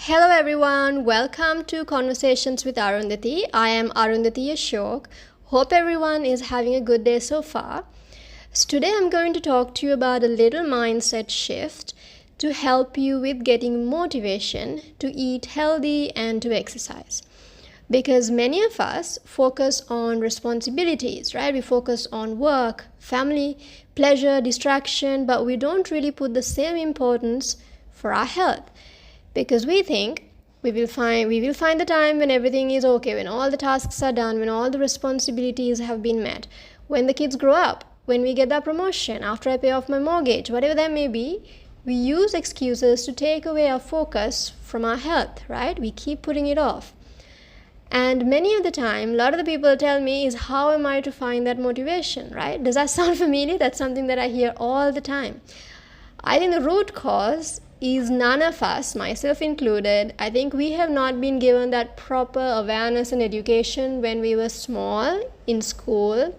Hello everyone, welcome to Conversations with Arundhati. I am Arundhati Ashok. Hope everyone is having a good day so far. So today I'm going to talk to you about a little mindset shift to help you with getting motivation to eat healthy and to exercise. Because many of us focus on responsibilities, right? We focus on work, family, pleasure, distraction, but we don't really put the same importance for our health because we think we will find the time when everything is okay, when all the tasks are done, when all the responsibilities have been met, when the kids grow up, when we get that promotion, after I pay off my mortgage, whatever that may be. We use excuses to take away our focus from our health, right? We keep putting it off. And many of the time, a lot of the people tell me is, how am I to find that motivation, right? Does that sound familiar? That's something that I hear all the time. I think the root cause is none of us, myself included, I think we have not been given that proper awareness and education when we were small in school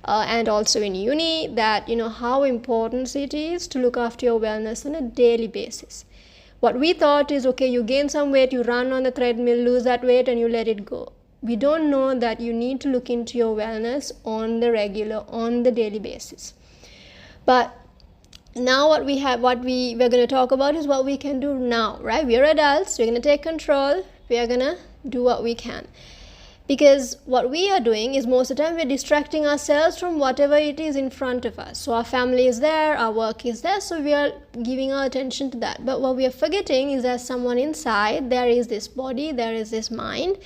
and also in uni, that how important it is to look after your wellness on a daily basis. What we thought is, okay, you gain some weight, you run on the treadmill, lose that weight and you let it go. We don't know that you need to look into your wellness on the regular, on the daily basis. But now what we're going to talk about is what we can do now, right? We're adults, we're going to take control, we are going to do what we can. Because what we are doing is, most of the time we're distracting ourselves from whatever it is in front of us. So our family is there, our work is there, so we are giving our attention to that. But what we are forgetting is there's someone inside, there is this body, there is this mind,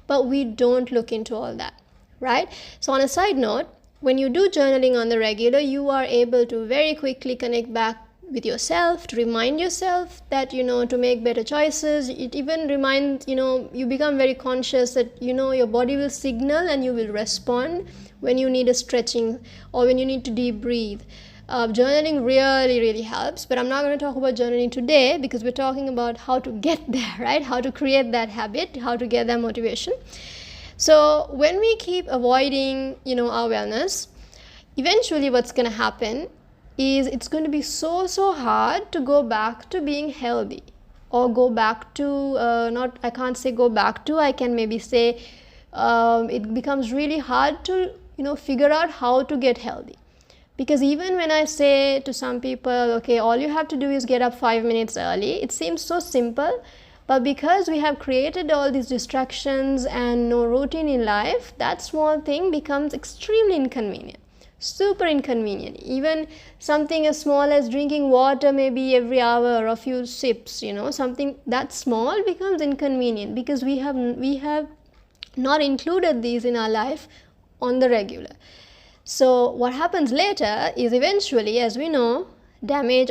but we don't look into all that, right? So on a side note, when you do journaling on the regular, you are able to very quickly connect back with yourself, to remind yourself that, to make better choices. It even reminds, you become very conscious that, your body will signal and you will respond when you need a stretching or when you need to deep breathe. Journaling really, really helps, but I'm not going to talk about journaling today because we're talking about how to get there, right? How to create that habit, how to get that motivation. So when we keep avoiding, our wellness, eventually what's going to happen is it's going to be so hard to go back to being healthy, or go back to, I can't say go back to, I can maybe say it becomes really hard to, figure out how to get healthy. Because even when I say to some people, okay, all you have to do is get up 5 minutes early, it seems so simple. But because we have created all these distractions and no routine in life, that small thing becomes extremely inconvenient, super inconvenient. Even something as small as drinking water maybe every hour or a few sips, something that small becomes inconvenient because we have not included these in our life on the regular. So what happens later is, eventually, as we know,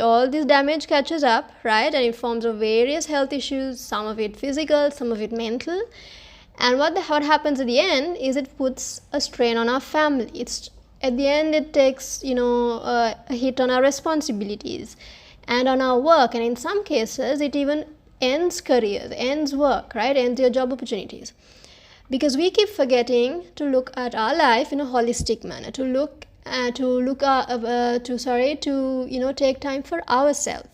all this damage catches up, right? And it forms of various health issues, some of it physical, some of it mental. And what happens at the end is it puts a strain on our family. At the end it takes, a hit on our responsibilities and on our work. And in some cases it even ends careers, ends work, right? Ends your job opportunities. Because we keep forgetting to look at our life in a holistic manner, to take time for ourselves.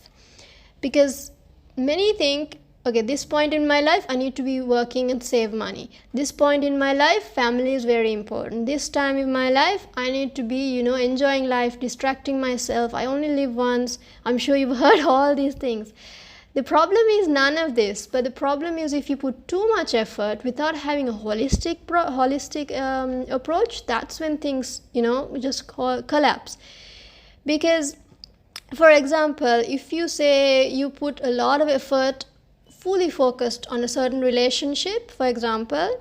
Because many think, okay, this point in my life I need to be working and save money. This point in my life, family is very important. This time in my life I need to be, enjoying life, distracting myself. I only live once. I'm sure you've heard all these things. The problem is none of this, but the problem is if you put too much effort without having a holistic approach, that's when things, just collapse. Because, for example, if you say you put a lot of effort, fully focused on a certain relationship, for example,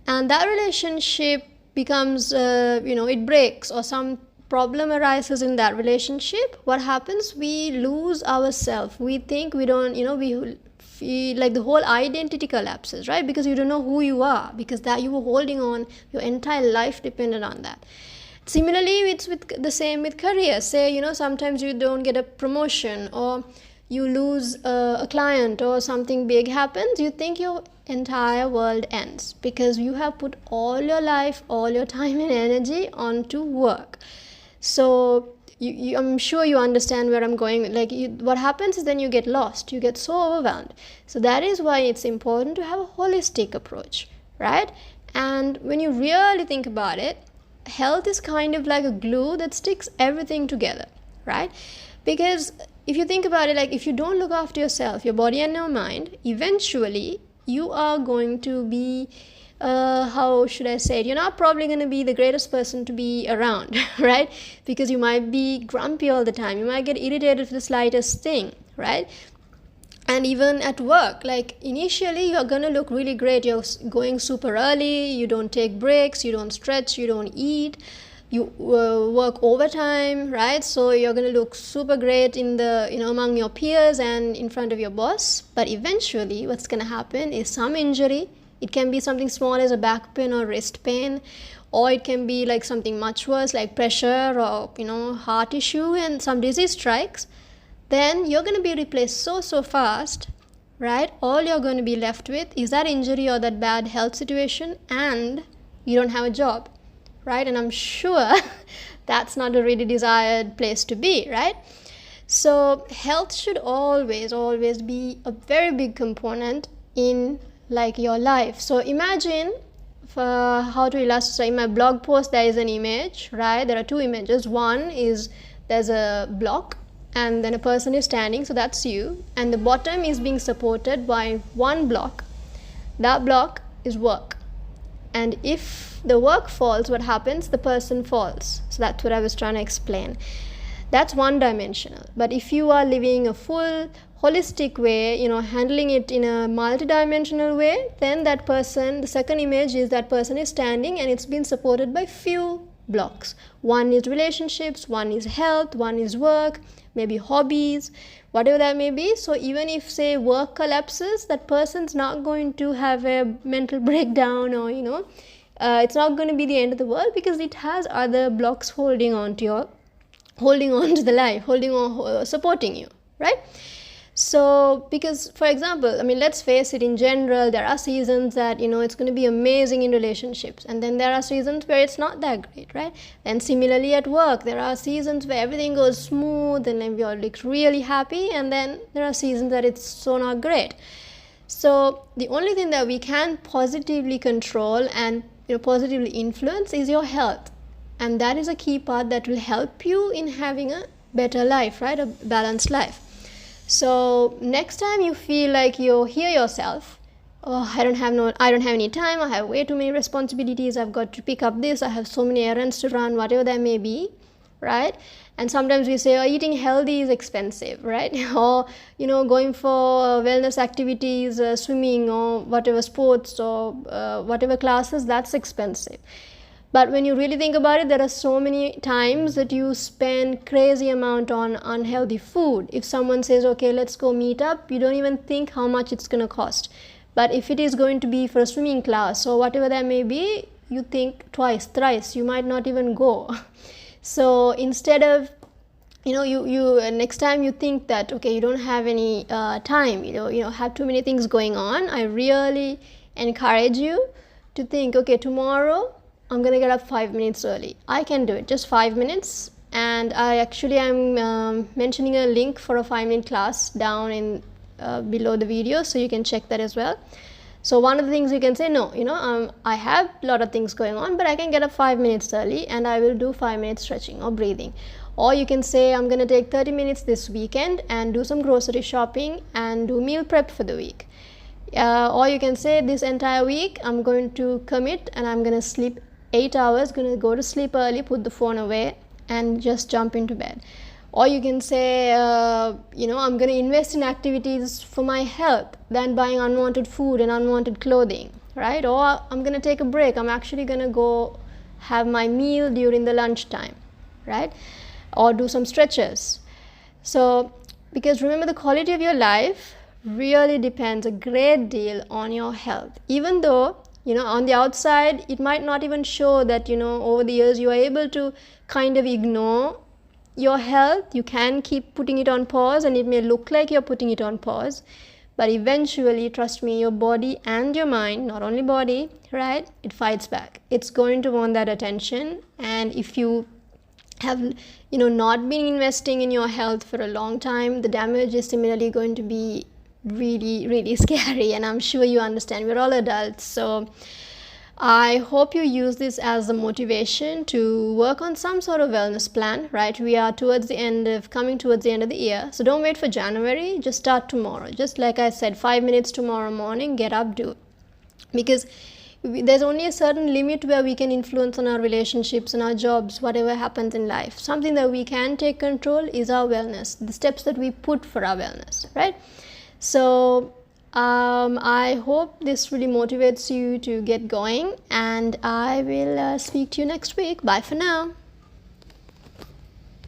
and that relationship becomes, it breaks, or some problem arises in that relationship, what happens? We lose ourselves. We think we don't, we feel like the whole identity collapses, right? Because you don't know who you are, because that you were holding on, your entire life depended on that. Similarly, it's with the same with career. Say, sometimes you don't get a promotion, or you lose a client, or something big happens, you think your entire world ends because you have put all your life, all your time and energy onto work. So I'm sure you understand where I'm going. Like, what happens is then you get lost, you get so overwhelmed. So that is why it's important to have a holistic approach, right? And when you really think about it, health is kind of like a glue that sticks everything together, right? Because if you think about it, like, if you don't look after yourself, your body and your mind, eventually you are going to be how should I say it? You're not probably going to be the greatest person to be around, right? Because you might be grumpy all the time. You might get irritated for the slightest thing, right? And even at work, like, initially you're going to look really great. You're going super early, you don't take breaks, you don't stretch, you don't eat, you work overtime, right? So you're going to look super great in the, among your peers and in front of your boss. But eventually what's going to happen is some injury. It can be something small as a back pain or wrist pain, or it can be like something much worse like pressure or heart issue, and some disease strikes. Then you're going to be replaced so fast, right? All you're going to be left with is that injury or that bad health situation, and you don't have a job, right? And I'm sure that's not a really desired place to be, right? So health should always be a very big component in like your life. So imagine, for how to illustrate, in my blog post there is an image, right? There are two images. One is there's a block and then a person is standing, so that's you, and the bottom is being supported by one block. That block is work, and if the work falls, what happens? The person falls. So that's what I was trying to explain. That's one dimensional. But if you are living a full holistic way, handling it in a multi-dimensional way, then that person, the second image is that person is standing and it's been supported by few blocks. One is relationships, one is health, one is work, maybe hobbies, whatever that may be. So even if, say, work collapses, that person's not going to have a mental breakdown, or it's not going to be the end of the world, because it has other blocks holding on to the life, supporting you, right? So, because, for example, let's face it, in general, there are seasons that, it's going to be amazing in relationships. And then there are seasons where it's not that great, right? And similarly at work, there are seasons where everything goes smooth and you're like really happy. And then there are seasons that it's so not great. So the only thing that we can positively control and, positively influence is your health. And that is a key part that will help you in having a better life, right? A balanced life. So next time you feel like you hear yourself, oh, I don't have any time, I have way too many responsibilities, I've got to pick up this, I have so many errands to run, whatever that may be, right? And sometimes we say, oh, eating healthy is expensive, right? Or, going for wellness activities, swimming or whatever sports or whatever classes, that's expensive. But when you really think about it, there are so many times that you spend crazy amount on unhealthy food. If someone says, okay, let's go meet up, you don't even think how much it's going to cost. But if it is going to be for a swimming class or whatever that may be, you think twice, thrice, you might not even go. So instead of, you next time you think that, okay, you don't have any time, have too many things going on, I really encourage you to think, okay, tomorrow I'm going to get up 5 minutes early. I can do it, just 5 minutes. And I'm mentioning a link for a 5-minute class down in below the video, so you can check that as well. So one of the things you can say, no, I have a lot of things going on, but I can get up 5 minutes early and I will do 5 minutes stretching or breathing. Or you can say, I'm going to take 30 minutes this weekend and do some grocery shopping and do meal prep for the week. Or you can say, this entire week I'm going to commit and I'm going to sleep 8 hours, going to go to sleep early, put the phone away and just jump into bed. Or you can say, I'm going to invest in activities for my health than buying unwanted food and unwanted clothing, right? Or I'm going to take a break. I'm actually going to go have my meal during the lunchtime, right? Or do some stretches. So, because remember, the quality of your life really depends a great deal on your health. Even though, on the outside, it might not even show that, over the years you are able to kind of ignore your health. You can keep putting it on pause and it may look like you're putting it on pause. But eventually, trust me, your body and your mind, not only body, right, it fights back. It's going to want that attention. And if you have not been investing in your health for a long time, the damage is similarly going to be really, really scary. And I'm sure you understand, we're all adults. So I hope you use this as a motivation to work on some sort of wellness plan, right? We are coming towards the end of the year. So don't wait for January, just start tomorrow. Just like I said, 5 minutes tomorrow morning, get up, do it. Because there's only a certain limit where we can influence on our relationships and our jobs, whatever happens in life. Something that we can take control is our wellness, the steps that we put for our wellness, right? So I hope this really motivates you to get going, and I will speak to you next week. Bye for now.